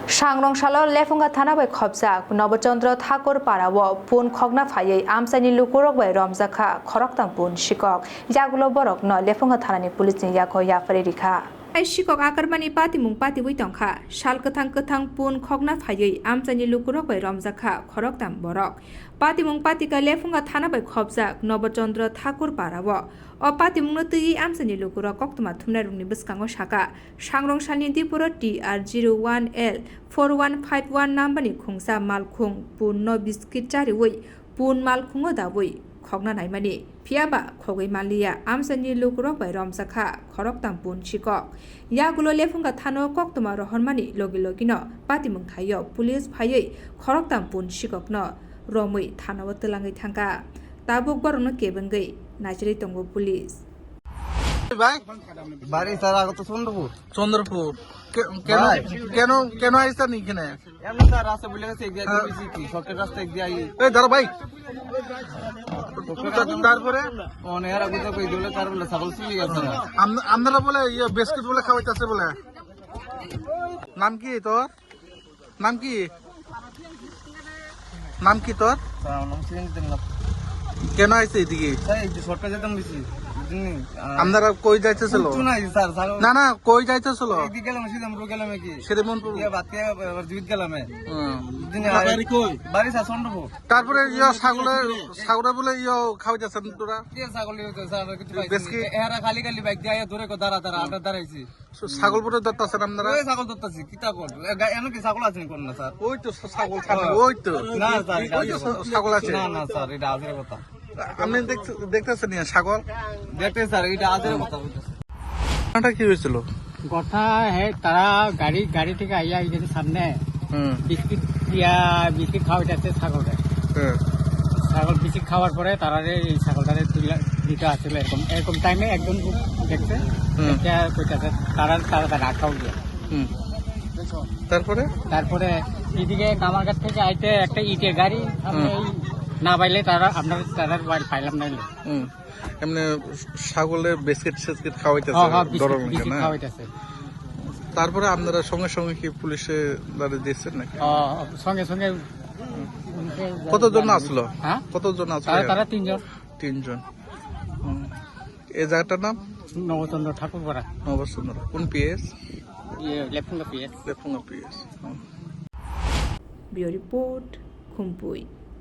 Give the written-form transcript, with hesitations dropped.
सांग्रंशालो लेफुंगा थाना बै खबजाक नवचंद्र ठाकुर पाराव पुन खगना फायै आमसानि लुकुरक बै रमजाखा खरकतां पुन शिकक यागुलो बरक न लेफुंगा थानानि पुलिसनि याखो याफारि रिखा शिकक आकारमानि पातिमुं पाति वैतंखा साल कथां पुन खगना फायै आमसानि लुकुरक बै रमजाखा खरकतां बरक पातिमुं पातिका लेफुंगा थाना बै खबजाक नवचंद्र ठाकुर पाराव o patimungno tui amsani lukura koktuma thumnai rungni bwskango saka sangrongsalni dipuro TR01L 4151 numberni khungsa malkhung punno biskit chariwi pun malkhungo dawi khogna naimani phiaba khogoi malia amsani lukura bai romsakha khoroktam pun chikok yagulo lefunga thano koktuma rohonmani logi logino patimung thayo police phaioi khoroktam pun chikokno romui thanawo tlangai thangka tabuk borno kebengai নাজরি তঙ্গ police ভাই বাড়ি sir আগে তো চন্দ্রপুর কেন কেন কেন আইছেন এখানে এমনি স্যার রাস্তা বলে গেছে এক জায়গায় বেশি কি শর্টের রাস্তা এক জায়গায় এই ধরো ভাই তারপরে অনেক আগে তো কই দিলে তার বলে ছাগল চুরি গেছে আপনারা বলে বিস্কিট বলে খাওয়াইতেছে বলে নাম কি তোর নাম কি নাম কি তোর নাম চিনতে না কেন আইছে এদিকে এই যে শর্টকাট যেতাম বেশি আপনারা কই যাইতেছিল না না কই যাইতেছিল একদিকে গেলাম সিদামপুর গেলাম কি শ্রীমনপুর বাতে জীবিত গেলাম বাড়ি স্যার চন্দ্রপুর তারপরে ছাগলের বলে খাওয়াইতেছেন তোরা কি ছাগল কিছু পাইছি এরা খালি খালি বাইক দিয়ে ধরে দাঁড়া আড্ডা দাঁড়াইছি ছাগল পরে ধরতেছেন আপনারা ওই ছাগল ধরতেছি কিতা কর এমন কি ছাগল আছে কোন না স্যার ওই তো ছাগল থাকে ওই তো না স্যার ছাগল আছে না স্যার এটা আজের কথা আপনি দেখতেছেন ছাগল দেখতে স্যার এটা আজের কথা এটা কি হয়েছিল কথা তারা গাড়ি থেকে আইয়া এখানে সামনে বিস্কিট খাওয়াইতেছে ছাগলটা ছাগল বিস্কিট খাওয়ার পরে তারা এই ছাগলটারে দিতে আসছিল এরকম টাইমে একজন দেখছে কইতাছে তারা আটকাও দিয়ে তারপরে এদিকে কামারঘাট থেকে আইতে একটা ইটের গাড়ি না পাইলে তারা পাইলাম না এমনি ছাগলের বিস্কিট খাওয়াইতেছে তারপরে আপনারা সঙ্গে সঙ্গে কি পুলিশে দিচ্ছেন নাকি সঙ্গে কতজন আসলো কতজন আসলো তারা তিনজন এই জায়গাটার নাম নবচন্দ্র ঠাকুর পাড়া নবচন্দ্র কোন PS Lefunga PS bureau report খুমপুই।